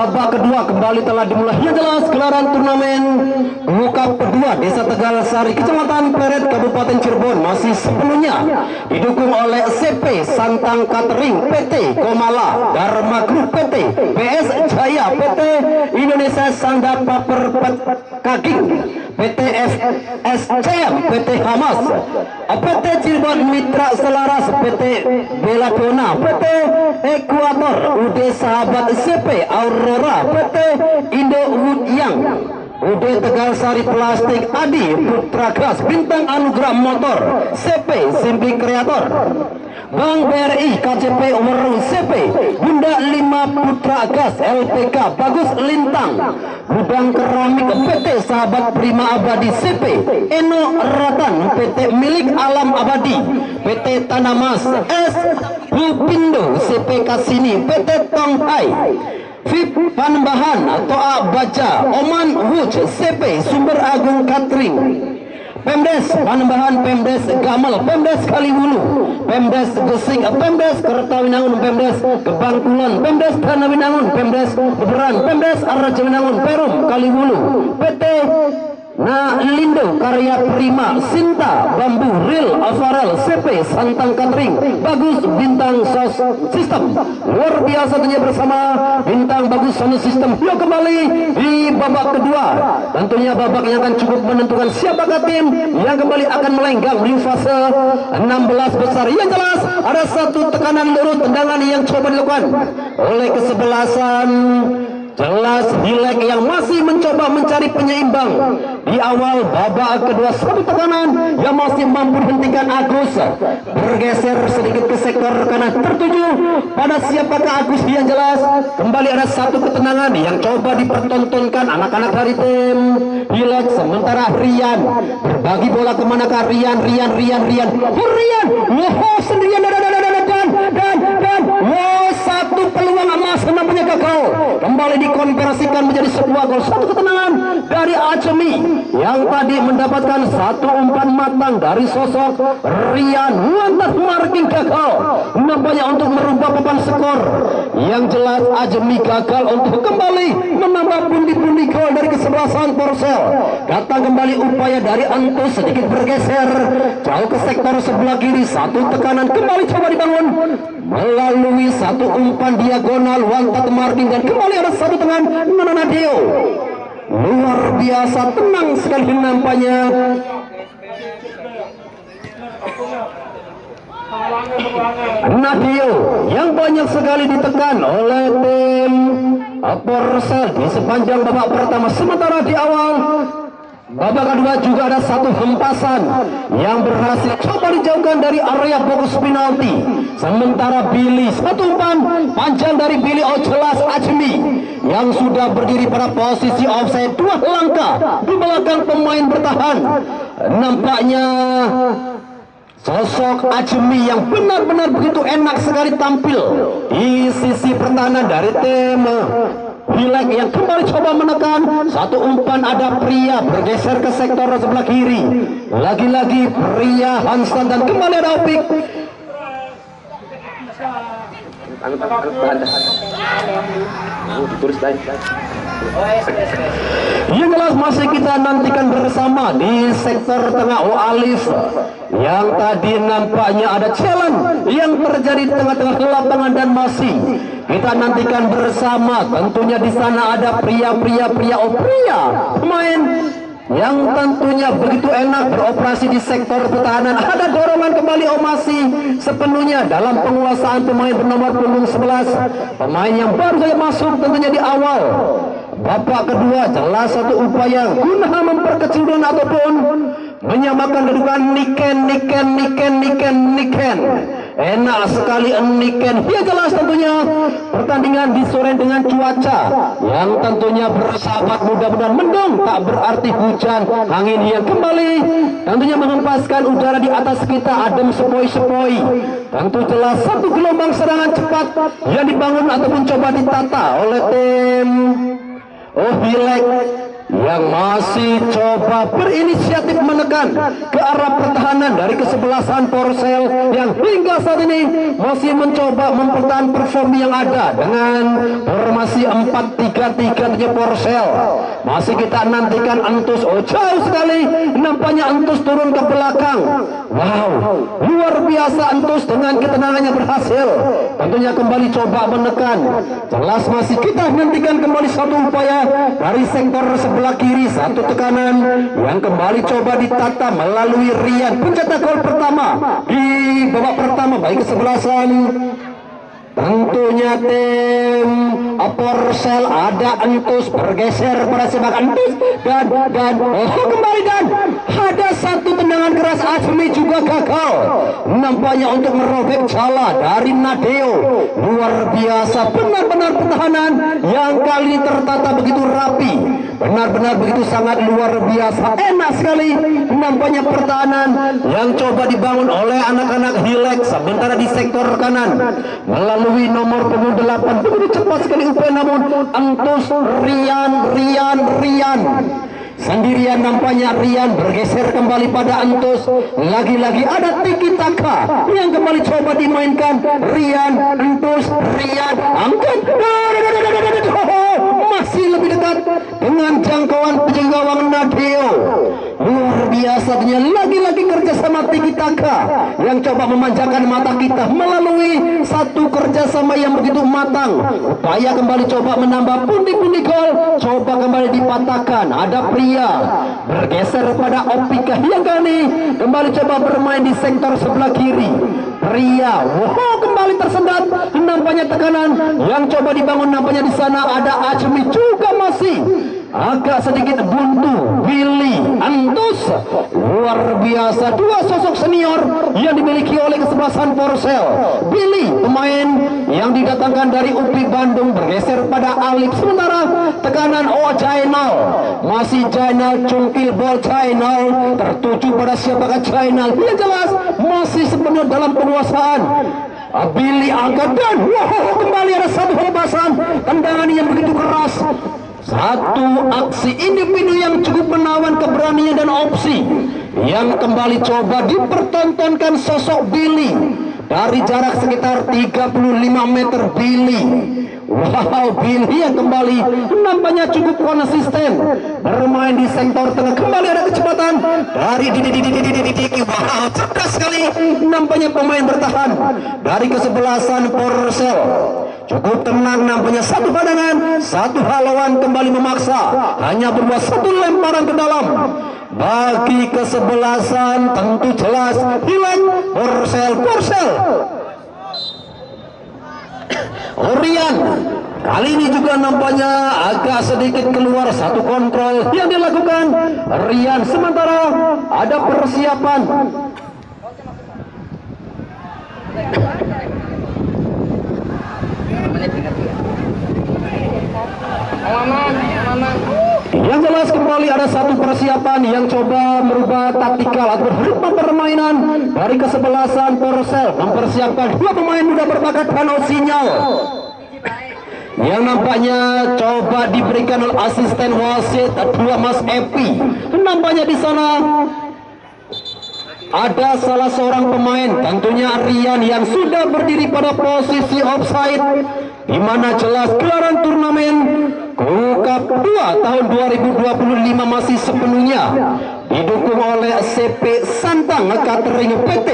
babak kedua kembali telah dimulai. Yang jelas gelaran turnamen Cup kedua Desa Tegal Sari, Kecamatan Pleret, Kabupaten Cirebon masih sepenuhnya didukung oleh CP Santang Catering, PT Komala, Dharma Group, PT PS Jaya, PT Indonesia Sanda Paper Kaging, PT FSCM, PT Hamas, PT Cirebon Mitra Selaras, PT Belladonna, PT Ekuator, UD Sahabat, CP Aurora, PT Indo Wood Yang, UD Tegal Sari Plastik, Adi Putra Gas, Bintang Anugerah Motor, CP Simpi Kreator, Bank BRI, KCP Werung, CP Bunda 5 Putra Gas, LPK Bagus Lintang, Gudang Keramik, PT Sahabat Prima Abadi, CP Eno Ratan, PT Milik Alam Abadi, PT Tanamas, S Bupindo, CP Kasini, PT Tonghai, VIP Panembahan atau Baca, Oman Woods, CP Sumber Agung Catering, Pemdes Panembahan, Pemdes Gamal, Pemdes Kaliwulu, Pemdes Gesing, Pemdes Kertawinangun, Pemdes Gebang Kulon, Pemdes Tanawinangun, Pemdes Beberan, Pemdes Arjawinangun, Perum Kaliwulu, PT Lindo Karya Prima, Sinta Bambu, Real Avarel, CP Santang Catering, Bagus Bintang Sos Sistem, luar biasa tentunya bersama Bintang Bagus Sound System. Yuk kembali di babak kedua, tentunya babak yang akan cukup menentukan siapakah tim yang kembali akan melenggang di fase 16 besar. Yang jelas ada satu tekanan lurut tendangan yang coba dilakukan oleh kesebelasan jelas Hilek yang masih mencoba mencari penyeimbang di awal babak kedua. Satu tekanan yang masih mampu menghentikan Agus bergeser sedikit ke sektor kanan tertuju pada siapakah Agus. Yang jelas kembali ada satu ketenangan yang coba dipertontonkan anak-anak dari tim Hilek, sementara Rian berbagi bola kemanakah Rian wow, sendirian dan wow, satu peluang emas nampaknya gagal, kembali dikonversikan menjadi sebuah gol. Satu ketenangan dari Acemi yang tadi mendapatkan satu umpan matang dari sosok Rian, lantas marking gagal nampaknya untuk merubah papan skor. Yang jelas Acemi gagal untuk kembali menambah pundi-pundi gol dari kesebelasan Porsel. Datang kembali upaya dari Antus sedikit bergeser jauh ke sektor sebelah kiri. Satu tekanan kembali coba dibangun melalui satu umpan diagonal wantat marking dan kembali ada satu tangan Nadeo. Luar biasa tenang sekali nampaknya. Nadeo yang banyak sekali ditekan oleh tim Porsel di sepanjang babak pertama, sementara di awal babak kedua juga ada satu hempasan yang berhasil coba dijauhkan dari area fokus penalti. Sementara Billy, satu umpan panjang dari Billy Ojelas Ajmi yang sudah berdiri pada posisi offside, dua langkah di belakang pemain bertahan. Nampaknya sosok Ajmi yang benar-benar begitu enak sekali tampil di sisi pertahanan dari tim Hilek yang kembali coba menekan. Satu umpan ada Pria bergeser ke sektor sebelah kiri, lagi-lagi Pria Hansan dan kembali ada Opik. Yang jelas masih kita nantikan bersama di sektor tengah Alif yang tadi nampaknya ada challenge yang terjadi di tengah-tengah lapangan dan masih kita nantikan bersama. Tentunya di sana ada Pria pemain yang tentunya begitu enak beroperasi di sektor pertahanan. Ada dorongan kembali Omasi sepenuhnya dalam penguasaan pemain bernomor punggung 11, pemain yang baru saja masuk tentunya di awal babak kedua. Jelas satu upaya guna memperkecil ataupun menyamakan kedudukan. Niken enak sekali Niken. Ya jelas tentunya pertandingan disoreng dengan cuaca yang tentunya bersahabat, mudah-mudahan mendung tak berarti hujan. Angin yang kembali tentunya menghempaskan udara di atas kita adem sepoi-sepoi. Tentu jelas satu gelombang serangan cepat yang dibangun ataupun coba ditata oleh tim Hilek yang masih coba berinisiatif menekan ke arah pertahanan dari kesebelasan Porcel yang hingga saat ini masih mencoba mempertahankan perform yang ada dengan formasi 4-3-3 Porcel. Masih kita nantikan Antus, oh jauh sekali nampaknya Antus turun ke belakang. Wow, luar biasa Antus dengan ketenangannya berhasil tentunya kembali coba menekan. Jelas masih kita nantikan kembali satu upaya dari sektor sebelah kiri, satu tekanan yang kembali coba ditata melalui Rian, pencetak gol pertama di babak pertama baik kesebelasan tentunya tim Porcel. Ada Antus bergeser pada sepak Antus dan kembali dan ada satu tendangan keras Azmi juga gagal nampaknya untuk merobek jala dari Nadeo. Luar biasa, benar-benar pertahanan yang kali ini tertata begitu rapi, benar-benar begitu sangat luar biasa, enak sekali nampaknya pertahanan yang coba dibangun oleh anak-anak Hilek. Sementara di sektor kanan melalui nomor punggung 8 begitu cepat sekali upaya, namun Antus Rian sendirian nampaknya. Rian bergeser kembali pada Antus, lagi-lagi ada tiki taka yang kembali coba dimainkan. Rian, Antus, Rian angkat, masih lebih dekat dengan jangkauan penjangkauan Nadeo. Luar biasa, lagi-lagi kerjasama tiki taka yang coba memanjakan mata kita melalui satu kerjasama yang begitu matang. Upaya kembali coba menambah pundi-pundi gol, coba kembali dipatahkan. Ada Pria bergeser pada Opika yang kembali coba bermain di sektor sebelah kiri. Pria, wow, kembali tersendat nampaknya tekanan yang coba dibangun nampaknya di sana. Ada Azmi juga masih agak sedikit buntu. Billy, Antus, luar biasa, dua sosok senior yang dimiliki oleh kesebelasan Porcel. Billy, pemain yang didatangkan dari UPI Bandung, bergeser pada Alif. Sementara tekanan Jainal, masih Jainal cungkil bol. Jainal tertuju pada siapakah Jainal, yang jelas masih sepenuhnya dalam penguasaan. Billy angkat dan wow, kembali ada satu hembasan tendangan yang begitu keras. Satu aksi individu yang cukup menawan keberanian dan opsi yang kembali coba dipertontonkan sosok Billy dari jarak sekitar 35 meter. Billy, wow, Billy yang kembali nampaknya cukup konsisten bermain di sektor tengah. Kembali ada kecepatan dari Diki. Wow, cerdas sekali nampaknya pemain bertahan dari kesebelasan Porcel. Cukup tenang nampaknya, satu pandangan, satu halauan kembali memaksa hanya berbuat satu lemparan ke dalam. Bagi kesebelasan tentu jelas Hilek Porcel. Rian kali ini juga nampaknya agak sedikit keluar, satu kontrol yang dilakukan Rian. Sementara ada persiapan yang jelas kembali ada satu persiapan yang coba merubah taktikal atau ritme permainan dari kesebelasan Porcel, mempersiapkan dua pemain muda berbakat Hano Sinyal yang nampaknya coba diberikan oleh asisten wasit dua Mas Epi. Nampaknya di sana ada salah seorang pemain, tentunya Rian, yang sudah berdiri pada posisi offside, di mana jelas gelaran turnamen Cup 2 tahun 2025 masih sepenuhnya didukung oleh CP Santang Catering PT,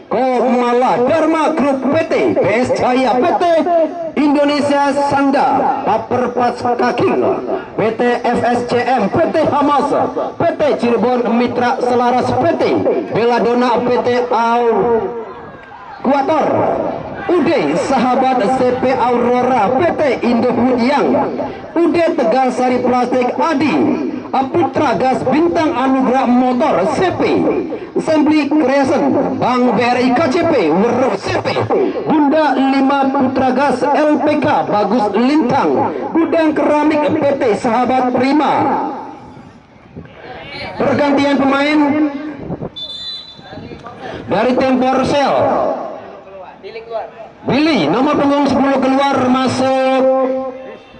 Komala Dharma Group PT, PS Jaya PT, Indonesia Sanda, Paper Pas Kaking, PT FSCM, PT Hamas, PT Cirebon Mitra Selaras PT, Beladona PT Kuator, UD Sahabat CP Aurora, PT Indofood Yang, UD Tegal Sari Plastik Adi, Putra Gas Bintang Anugerah Motor CP, Assembly Creation, Bank BRI KCP, Weruk CP, Bunda 5 Putra Gas LPK Bagus Lintang, Gudang Keramik PT Sahabat Prima. Pergantian pemain dari tim Porcel. Billy nomor punggung 10 keluar, masuk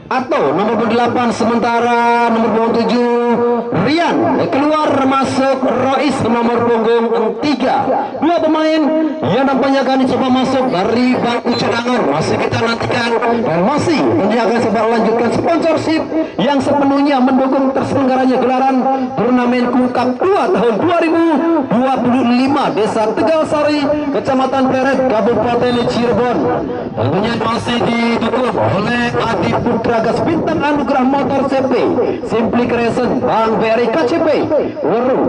atau nomor 8 sementara nomor 7 Rian keluar masuk Rois nomor punggung 3. Dua pemain yang nampaknya akan dicoba masuk dari bangku cadangan. Masih kita nantikan dan masih akan coba lanjutkan sponsorship yang sepenuhnya mendukung terselenggaranya gelaran turnamen Cup 2 tahun 2025 Desa Tegalsari, Kecamatan Pleret, Kabupaten Cirebon. Tentunya masih didukung oleh Adi Putra Gas Bintang Anugerah Motor CP, Simply Creation, Bang BRI KCP, Weru,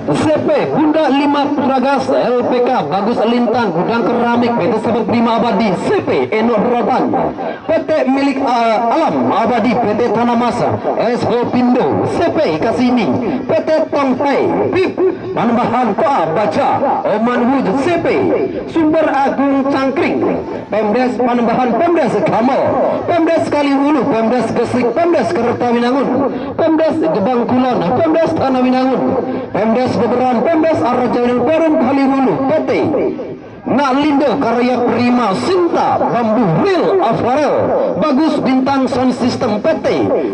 CP, Bunda 5 Putragas, LPK, Bagus Lintang, Gudang Keramik, PT Sahabat Prima Abadi, CP, Eno Rotan, PT Milik Alam Abadi, PT Tanah Masa, SH Pindo, CP, Kasini, PT Tongpai, PIP, Panembahan Koa Baca, Oman Wud, CP, Sumber Agung Cangkring, Pemdes Panembahan, Pemdes Kamal, Pemdes Kaliwulu, Pemdes Gesik, Pemdes Kertawinangun, Pemdes Gebang Kulon, Pemdes Tanah Winangun, Pemdes Beberan, Pemdes Arjainan Perum Kaliwulu, PT Nalindo Karya Prima Sinta, Bambu Real Aparel, Bagus Bintang Sound System, PT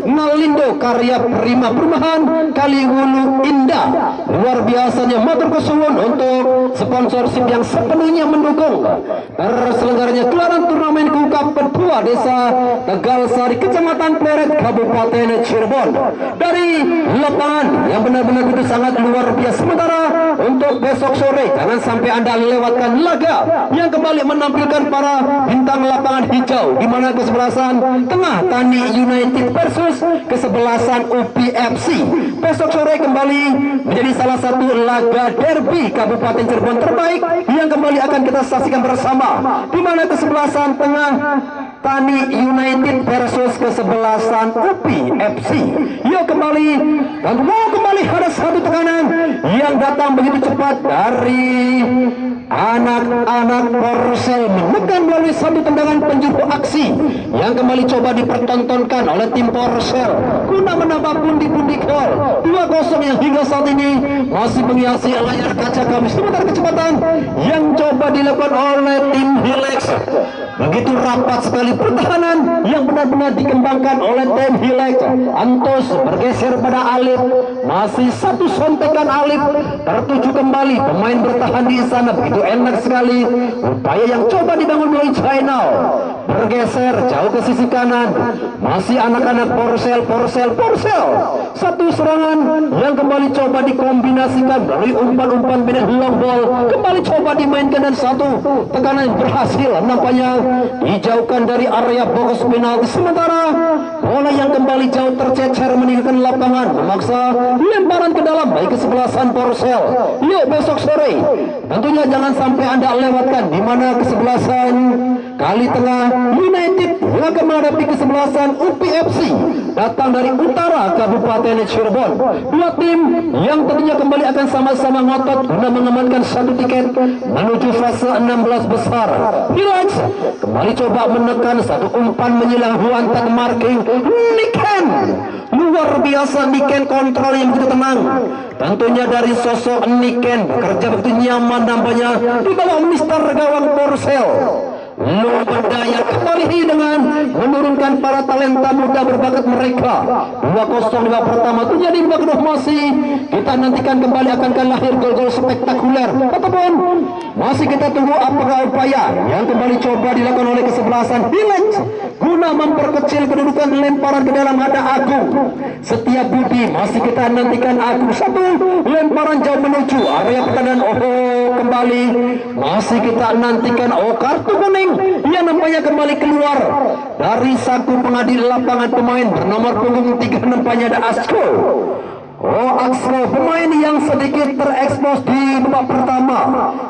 Nalindo Karya Prima Perumahan Kaliwulu Indah. Luar biasanya matur kesuwun untuk sponsorship yang sepenuhnya mendukung terselenggaranya gelaran turnamen Cup kedua Desa Tegalsari, Kecamatan Pleret, Kabupaten Cirebon. Dari lapangan yang benar-benar itu sangat luar biasa. Sementara untuk besok sore jangan sampai Anda lewatkan yang kembali menampilkan para bintang lapangan hijau, di mana kesebelasan Tengah Tani United versus kesebelasan UPFC. Besok sore kembali menjadi salah satu laga derby Kabupaten Cirebon terbaik yang kembali akan kita saksikan bersama, di mana kesebelasan Tengah Tani United versus kesebelasan UPFC. Yuk kembali, dan mau kembali ada satu tekanan yang datang begitu cepat dari anak-anak Porsel, menekan melalui satu tendangan penjuru aksi yang kembali coba dipertontonkan oleh tim Porsel guna menambah pundi-pundi gol 2-0 yang hingga saat ini masih menghiasi layar kaca kami. Sementara kecepatan yang coba dilakukan oleh tim Hilex, begitu rapat sekali pertahanan yang benar-benar dikembangkan oleh tim Hilex. Antos bergeser pada Alif, masih satu sontekan Alif tertuju kembali, pemain bertahan di sana begitu enak sekali. Upaya yang coba dibangun melalui China, bergeser jauh ke sisi kanan, masih anak-anak Porsel. Satu serangan yang kembali coba dikombinasikan melalui umpan-umpan benar long ball, kembali coba dimainkan dan satu tekanan berhasil nampaknya dijauhkan dari area box penalti. Sementara bola yang kembali jauh tercecer meninggalkan lapangan, memaksa lemparan ke dalam baik kesebelasan Porsel. Yuk besok sore tentunya jangan sampai Anda lewatkan, di mana kesebelasan Kali Tengah United yang akan menghadapi kesebelasan UPFC datang dari utara Kabupaten Cirebon. Dua tim yang tentunya kembali akan sama-sama ngotot guna mengamankan satu tiket menuju fase 16 besar. Hilax kembali coba menekan satu umpan menyilang Huantan marking Niken. Luar biasa Niken, kontrol yang begitu tenang. Tentunya dari sosok Niken bekerja begitu nyaman nampaknya di bawah Mister Gawang Porsel. Lumandaya kembali dengan menurunkan para talenta muda berbakat mereka. 2-0 di babak pertama. Terjadi babak kedua masih kita nantikan kembali akan lahir gol-gol spektakuler, ataupun masih kita tunggu apakah upaya yang kembali coba dilakukan oleh kesebelasan Hilex guna memperkecil kedudukan lemparan ke dalam. Ada Agung Setia Budi, masih kita nantikan Agung, satu lemparan jauh menuju area pertahanan. Kembali masih kita nantikan kartu kuning yang nampaknya kembali keluar dari saku pengadil lapangan. Pemain bernomor punggung 3 nampaknya ada Asko. Asko, pemain yang sedikit terekspos di babak pertama.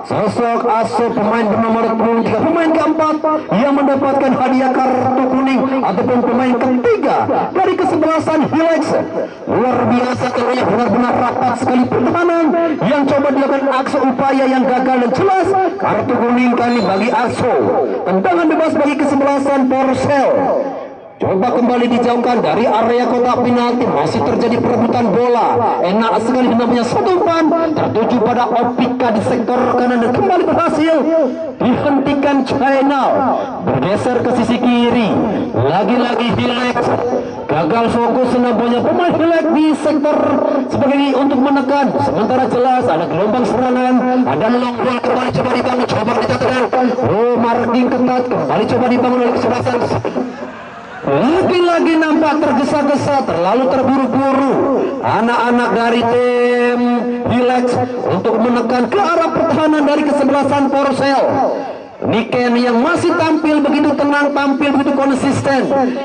Sosok Asko, pemain bernomor punggung 3, pemain keempat yang mendapatkan hadiah kartu kuning ataupun pemain ketiga dari kesebelasan Hilex. Luar biasa, tentunya benar-benar rapat sekali pertahanan yang coba dilakukan Asko, upaya yang gagal dan jelas kartu kuning kali bagi Asko. Tendangan bebas bagi kesebelasan Porsel. Coba kembali dijauhkan dari area kotak penalti. Masih terjadi perebutan bola. Enak sekali namanya satu umpan tertuju pada Opika di sektor kanan dan kembali berhasil dihentikan China. Bergeser ke sisi kiri. Lagi-lagi Hilex gagal fokus namanya pemain Hilex di sektor sebagai untuk menekan. Sementara jelas ada gelombang serangan. Ada long ball kembali coba dibangun. Coba dikatakan. Oh, marking ketat kembali coba dibangun oleh kesebelasan. Lagi-lagi nampak tergesa-gesa, terlalu terburu-buru anak-anak dari tim Hilex untuk menekan ke arah pertahanan dari kesebelasan Porcel. Niken yang masih tampil begitu tenang, tampil begitu konsisten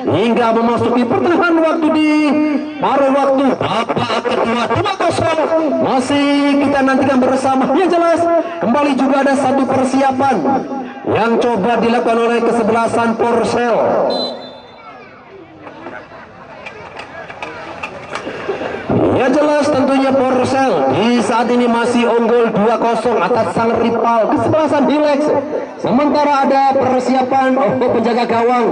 hingga memasuki pertengahan waktu di paruh waktu babak kedua 2-0. Masih kita nantikan bersama. Yang jelas kembali juga ada satu persiapan yang coba dilakukan oleh kesebelasan Porcel. Ya jelas tentunya Porcel di saat ini masih unggul 2-0 atas sang rival kesebelasan Hilex. Sementara ada persiapan untuk penjaga gawang.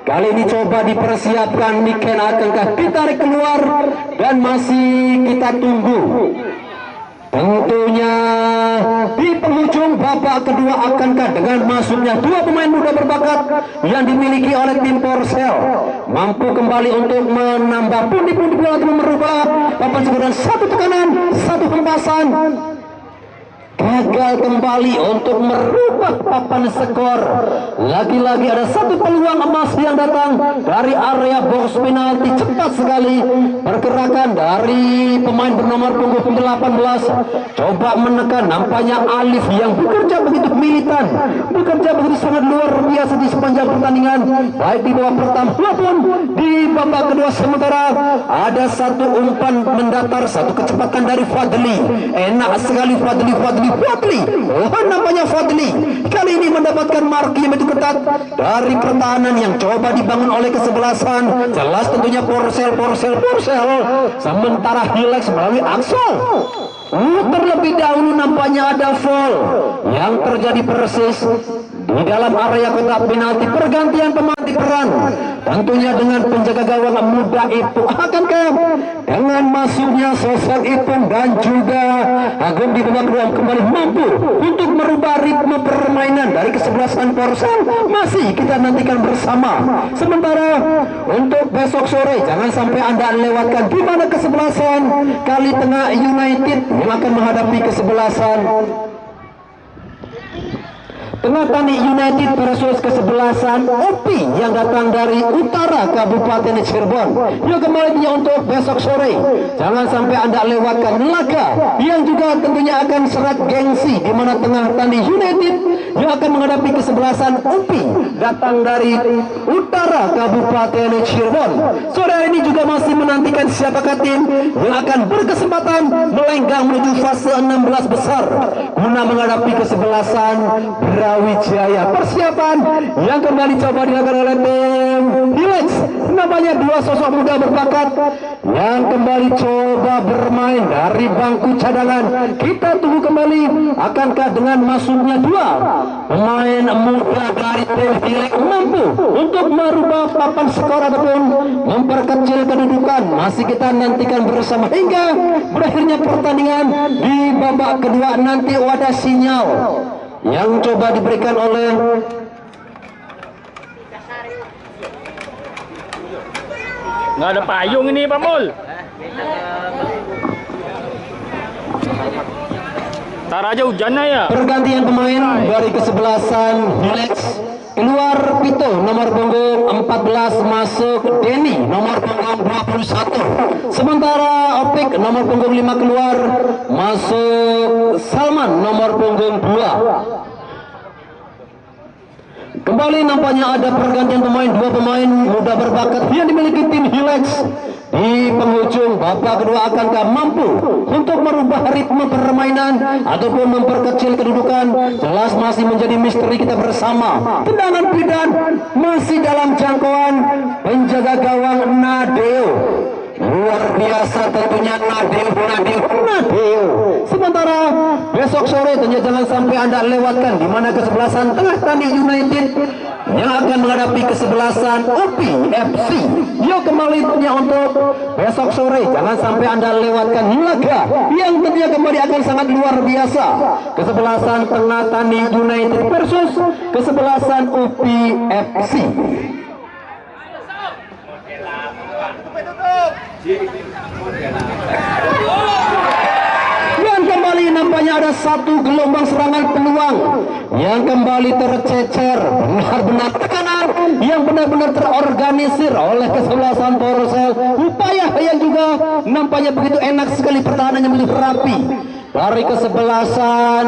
Kali ini coba dipersiapkan, Niken akankah ditarik keluar dan masih kita tunggu. Tentunya di penghujung babak kedua akankah dengan masuknya dua pemain muda berbakat yang dimiliki oleh tim Porcel mampu kembali untuk menambah pundi-pundi bola untuk merubah papan skor dan satu tekanan, satu hempasan. Gagal kembali untuk merubah papan skor. Lagi-lagi ada satu peluang emas yang datang dari area box penalti. Cepat sekali pergerakan dari pemain bernomor punggung 18. Coba menekan, nampaknya Alif yang bekerja begitu militan, bekerja begitu sangat luar biasa di sepanjang pertandingan, baik di babak pertama maupun di babak kedua. Sementara ada satu umpan mendatar, satu kecepatan dari Fadli. Enak sekali Fadli. Namanya Fadli kali ini mendapatkan marking yang begitu ketat dari pertahanan yang coba dibangun oleh kesebelasan. Jelas tentunya Porcel. Sementara Hilex melalui Axel terlebih dahulu nampaknya ada foul yang terjadi persis di dalam area kotak penalti. Pergantian pemain peran tentunya dengan penjaga gawang muda Ipung. Akankah dengan masuknya sosok Ipung dan juga Agung di babak kedua kembali mampu untuk merubah ritme permainan dari kesebelasan Porcel? Masih kita nantikan bersama. Sementara untuk besok sore jangan sampai Anda lewatkan di mana kesebelasan Kali Tengah United yang akan menghadapi kesebelasan Tengah Tani United versus kesebelasan OPI yang datang dari utara Kabupaten Cirebon. Yuk kembali untuk besok sore. Jangan sampai Anda lewatkan laga yang juga tentunya akan serat gengsi di mana Tengah Tani United yang akan menghadapi kesebelasan OPI datang dari utara Kabupaten Cirebon. Sore ini juga masih menantikan siapakah tim yang akan berkesempatan melenggang menuju fase 16 besar guna menghadapi kesebelasan Brawijaya. Persiapan yang kembali coba dilakukan oleh tim Hilex. Namanya dua sosok muda berbakat yang kembali coba bermain dari bangku cadangan. Kita tunggu kembali akankah dengan masuknya dua pemain muda dari tim Hilex mampu untuk merubah papan skor ataupun memperkecil kedudukan. Masih kita nantikan bersama hingga berakhirnya pertandingan di babak kedua. Nanti ada sinyal yang coba diberikan oleh nggak ada payung ini Pak Mul. Ntar aja hujannya ya. Pergantian pemain dari kesebelasan Hilex. Keluar Pito nomor punggung 14 masuk Denny nomor punggung 21. Sementara Opik nomor punggung 5 keluar masuk Salman nomor punggung 2. Kembali nampaknya ada pergantian pemain, dua pemain muda berbakat yang dimiliki tim Hilex. Di penghujung babak kedua akankah mampu untuk merubah ritme permainan ataupun memperkecil kedudukan? Jelas masih menjadi misteri kita bersama. Tendangan bidan masih dalam jangkauan penjaga gawang Nadeo. luar biasa tentunya Nadil. Sementara besok sore tentunya jangan sampai Anda lewatkan di mana kesebelasan Tengah Tani United yang akan menghadapi kesebelasan UPI FC. Yuk kembali tentunya untuk besok sore jangan sampai Anda lewatkan laga yang tentunya kembali akan sangat luar biasa. Kesebelasan Tengah Tani United versus kesebelasan UPI FC. Dan kembali nampaknya ada satu gelombang serangan peluang yang kembali tercecer, benar-benar tekanan yang benar-benar terorganisir oleh kesebelasan Porcel. Upaya yang juga nampaknya begitu enak sekali, pertahanannya begitu rapi dari kesebelasan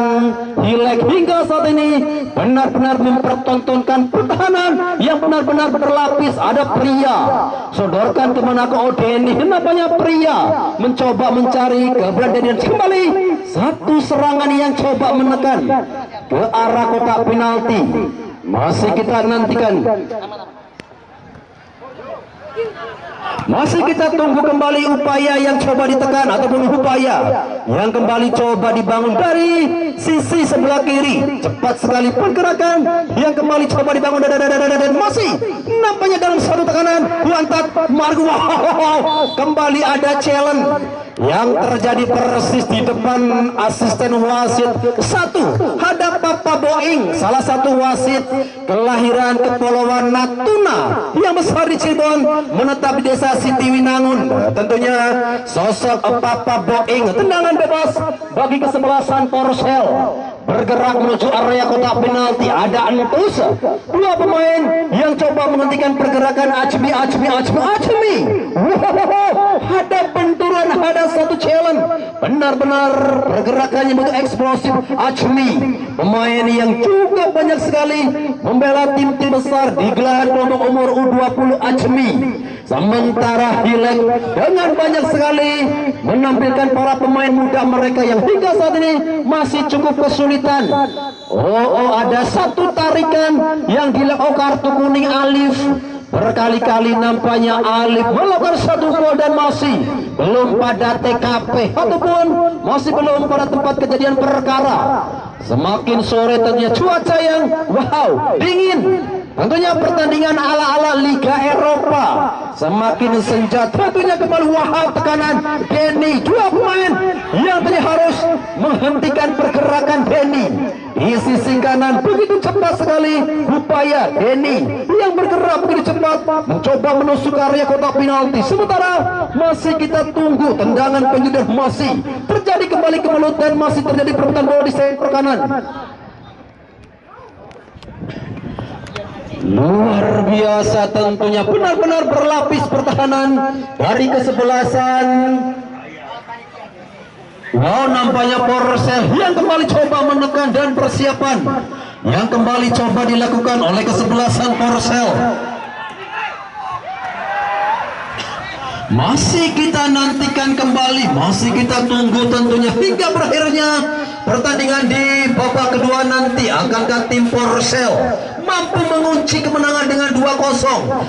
Hilek hingga saat ini benar-benar mempertontonkan pertahanan yang benar-benar berlapis. Ada pria sodorkan kemana ke Odeni, nampaknya pria mencoba mencari keberanian kembali. Satu serangan yang coba menekan ke arah kotak penalti. Masih kita nantikan. Masih kita tunggu kembali upaya yang coba ditekan ataupun upaya yang kembali coba dibangun dari sisi sebelah kiri. Cepat sekali pergerakan yang kembali coba dibangun dan masih nampaknya dalam satu tekanan. Lantat Margo, kembali ada challenge yang terjadi persis di depan asisten wasit. Satu hadap Papa Boing, salah satu wasit kelahiran Kepulauan Natuna yang besar di Cirebon, menetap di desa Sitiwinangun. Tentunya sosok Papa Boing, tendangan bebas bagi kesebelasan Porcel. Bergerak menuju area kotak penalti. Ada Antus, dua pemain yang coba menghentikan pergerakan Acmi. Ada benturan, ada satu challenge. Benar-benar pergerakannya begitu eksplosif. Acmi, pemain yang juga banyak sekali membela tim-tim besar di gelaran kelompok umur U20 Acmi. Sementara Hilek dengan banyak sekali menampilkan para pemain muda mereka yang hingga saat ini masih cukup kesulitan. Ada satu tarikan yang dilakukan kartu kuning Alif. Berkali-kali nampaknya Alif melakukan satu gol dan masih belum pada TKP ataupun masih belum pada tempat kejadian perkara. Semakin sore tentunya cuaca yang dingin. Tentunya pertandingan ala-ala Liga Eropa. Semakin senja tentunya kembali tekanan Denny. Dua pemain yang tadi harus menghentikan pergerakan Denny. Di sisi kanan begitu cepat sekali upaya Denny yang bergerak begitu cepat mencoba menusuk area kotak penalti. Sementara masih kita tunggu tendangan penjudul, masih terjadi kembali kemelut dan masih terjadi perebutan bola di sektor kanan. Luar biasa tentunya, benar-benar berlapis pertahanan dari kesebelasan. Nampaknya Porcel yang kembali coba menekan dan persiapan yang kembali coba dilakukan oleh kesebelasan Porcel. Masih kita nantikan kembali, masih kita tunggu tentunya hingga berakhirnya pertandingan di babak kedua nanti. Akankah tim Porcel mampu mengunci kemenangan dengan 2-0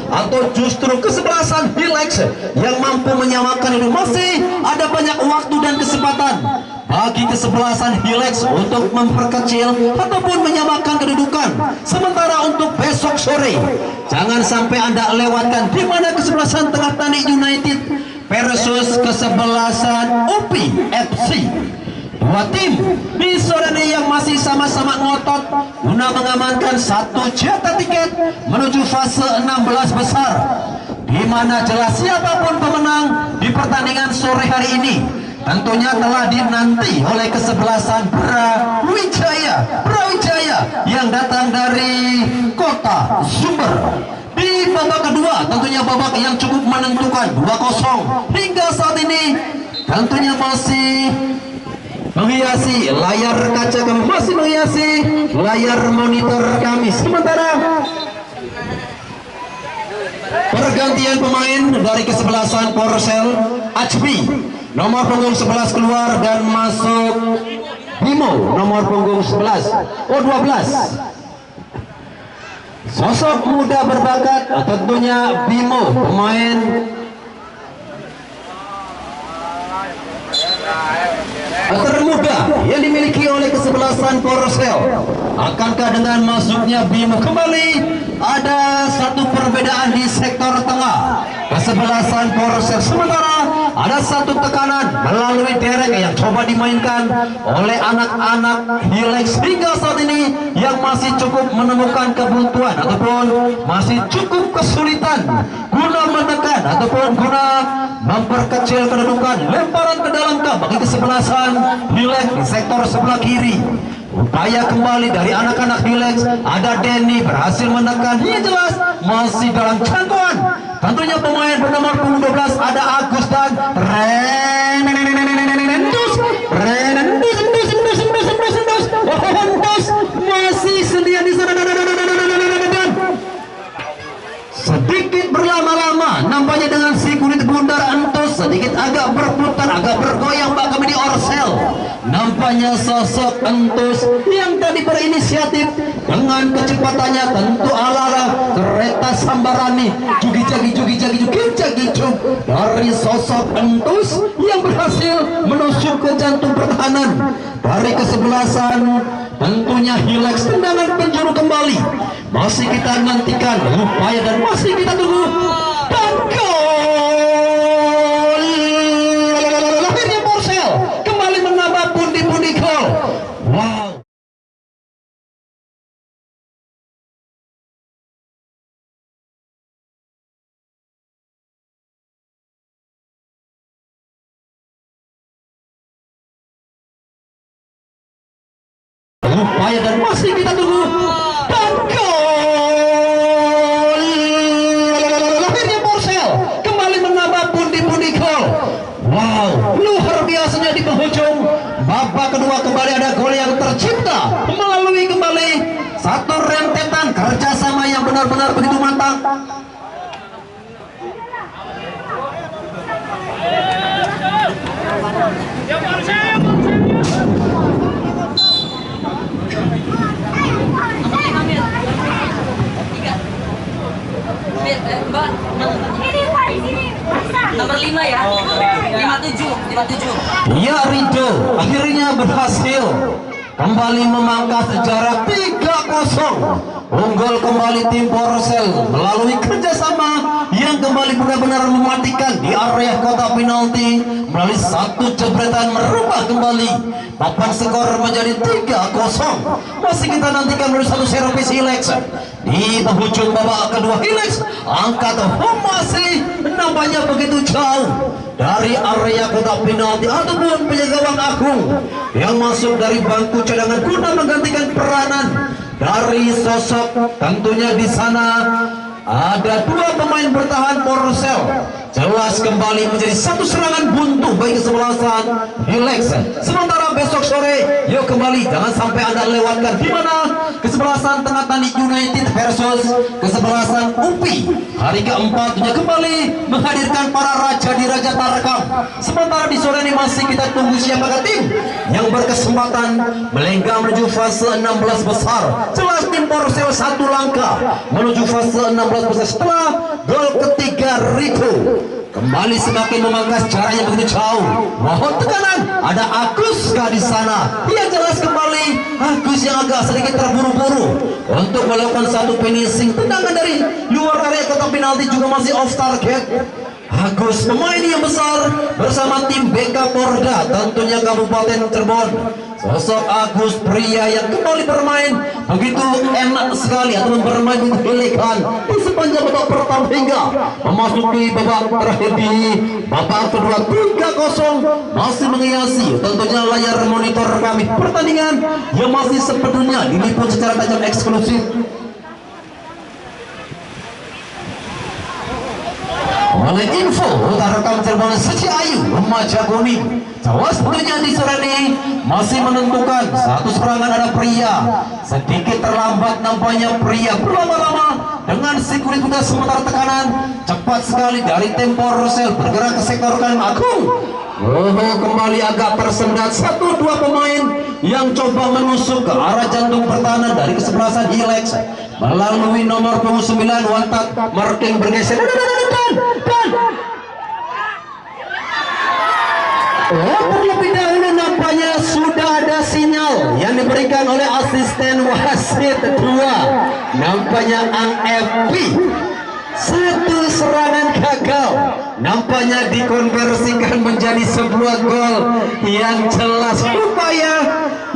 atau justru kesebelasan Hilek yang mampu menyamakan itu? Masih ada banyak waktu dan kesempatan bagi kesebelasan Hilek untuk memperkecil ataupun menyamakan kedudukan. Sementara untuk besok sore jangan sampai Anda lewatkan di mana kesebelasan Tengah Tani United versus kesebelasan UPI FC. Dua tim di sore ini yang masih sama-sama ngotot guna mengamankan satu jatah tiket menuju fase 16 besar, di mana jelas siapapun pemenang di pertandingan sore hari ini tentunya telah dinanti oleh kesebelasan Brawijaya yang datang dari kota Sumber. Di babak kedua tentunya babak yang cukup menentukan 2-0 hingga saat ini tentunya masih menghiasi layar kaca kami, masih menghiasi layar monitor kami. Sementara pergantian pemain dari kesebelasan Porcel, Acmi nomor punggung 11 keluar dan masuk Bimo nomor punggung 12. Sosok muda berbakat tentunya Bimo, pemain termuda yang dimiliki oleh kesebelasan Porosel. Akankah dengan masuknya Bimo kembali ada satu perbedaan di sektor tengah kesebelasan Porosel, sementara ada satu tekanan melalui derek yang coba dimainkan oleh anak-anak Hilex hingga saat ini yang masih cukup menemukan kebuntuan ataupun masih cukup kesulitan guna menekan ataupun guna memperkecil kedudukan lemparan ke dalam kap bagi kesebelasan Hilex di sektor sebelah kiri. Upaya kembali dari anak-anak Hilex, ada Denny berhasil menekan, ia jelas masih dalam jangkauan. Tentunya pemain bernomor punggung 12 ada Agus dan Renendus masih sendirian di sana dan sedikit berlama-lama nampaknya dengan si kulit bundar Antus sedikit agak berputar, agak bergoyang bahkan di Orsel. Nampaknya sosok Antus yang tadi berinisiatif dengan kecepatannya tentu ala-ala kereta sambarani jugi-jagi dari sosok Antus yang berhasil menusuk ke jantung pertahanan dari kesebelasan tentunya Hilex. Tendangan penjuru kembali masih kita nantikan upaya dan masih kita tunggu dan gol. Akhirnya Porosel kembali menambah pundi-pundi gol. Wow. Upaya dan masih kita tunggu dan gol. Akhirnya Porosel kembali menambah pundi-pundi gol. Wow, luar biasanya di penghujung babak kedua kembali ada gol yang tercipta melalui kembali satu rentetan kerjasama yang benar-benar begitu mantap. Mbak, ini Pak di sini. Nomor 5 ya. 57. Ya, Rido akhirnya berhasil kembali memangkas jarak 3-0. Unggul kembali tim Porosel melalui kerjasama yang kembali benar-benar mematikan di area kotak penalti melalui satu jebretan merubah kembali papan skor menjadi 3-0. Masih kita nantikan melalui satu servis Hilex di penghujung babak kedua. Hilex angkat masih nampaknya begitu jauh dari area kotak penalti ataupun penjaga gawang Agung yang masuk dari bangku cadangan guna menggantikan peranan dari sosok. Tentunya di sana ada dua pemain bertahan Porosel. Jelas kembali menjadi satu serangan buntu bagi kesebelasan Hilex. Sementara besok sore yuk kembali jangan sampai Anda lewatkan di mana kesebelasan Tengah Tani United versus kesebelasan UPI hari keempat kembali menghadirkan para raja di Raja Tarkam. Sementara di sore ini masih kita tunggu siapakah tim yang berkesempatan melenggang menuju fase 16 besar. Jelas tim Porosel satu langkah menuju fase 16 besar setelah gol ketiga Rito kembali semakin memangkas jaraknya begitu jauh. Mohon tekanan, ada Agus di sana. Ia jelas kembali Agus yang agak sedikit terburu-buru untuk melakukan satu finishing tendangan dari luar area kotak penalti juga masih off target. Agus pemain yang besar bersama tim BK Porda tentunya Kabupaten Cirebon. Sosok Agus pria yang kembali bermain begitu enak sekali atau bermain begitu elegan di sepanjang babak pertama hingga memasuki babak terakhir di babak kedua 3-0 masih menghiasi tentunya layar monitor kami pertandingan yang masih sepenuhnya diliput secara tajam eksklusif oleh info utara rekam Cirebon Seci Ayu remaja kuning. Jawas tentunya di sore ini masih menentukan satu serangan ada pria sedikit terlambat nampaknya pria berlama-lama dengan si kulit kuda sementara tekanan cepat sekali dari tim Porosel bergerak ke sektor kanan Agung. Kembali agak tersendat satu dua pemain yang coba menusuk ke arah jantung pertahanan dari kesebelasan Hilex melalui nomor punggung 9 Wantat marking bergeser dan terlebih dahulu nampaknya sudah ada sinyal yang diberikan oleh asisten wasit 2. Nampaknya Ang Epi. Satu serangan gagal nampaknya dikonversikan menjadi sebuah gol yang jelas. Upaya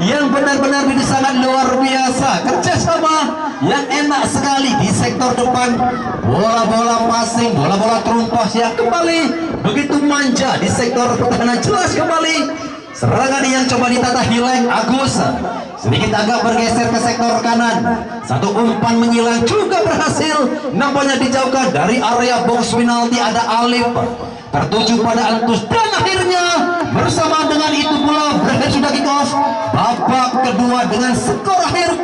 yang benar-benar sangat luar biasa, kerjasama yang enak sekali di sektor depan. Bola-bola passing, bola-bola terumpas yang kembali begitu manja di sektor pertahanan. Jelas kembali serangan yang coba ditata Hilek Agus sedikit agak bergeser ke sektor kanan. Satu umpan menyilang juga berhasil, nampaknya dijauhkan dari area box penalti. Ada Alif tertuju pada Antus, dan akhirnya bersama dengan itu pula berhasil sudah kick off babak kedua dengan skor akhir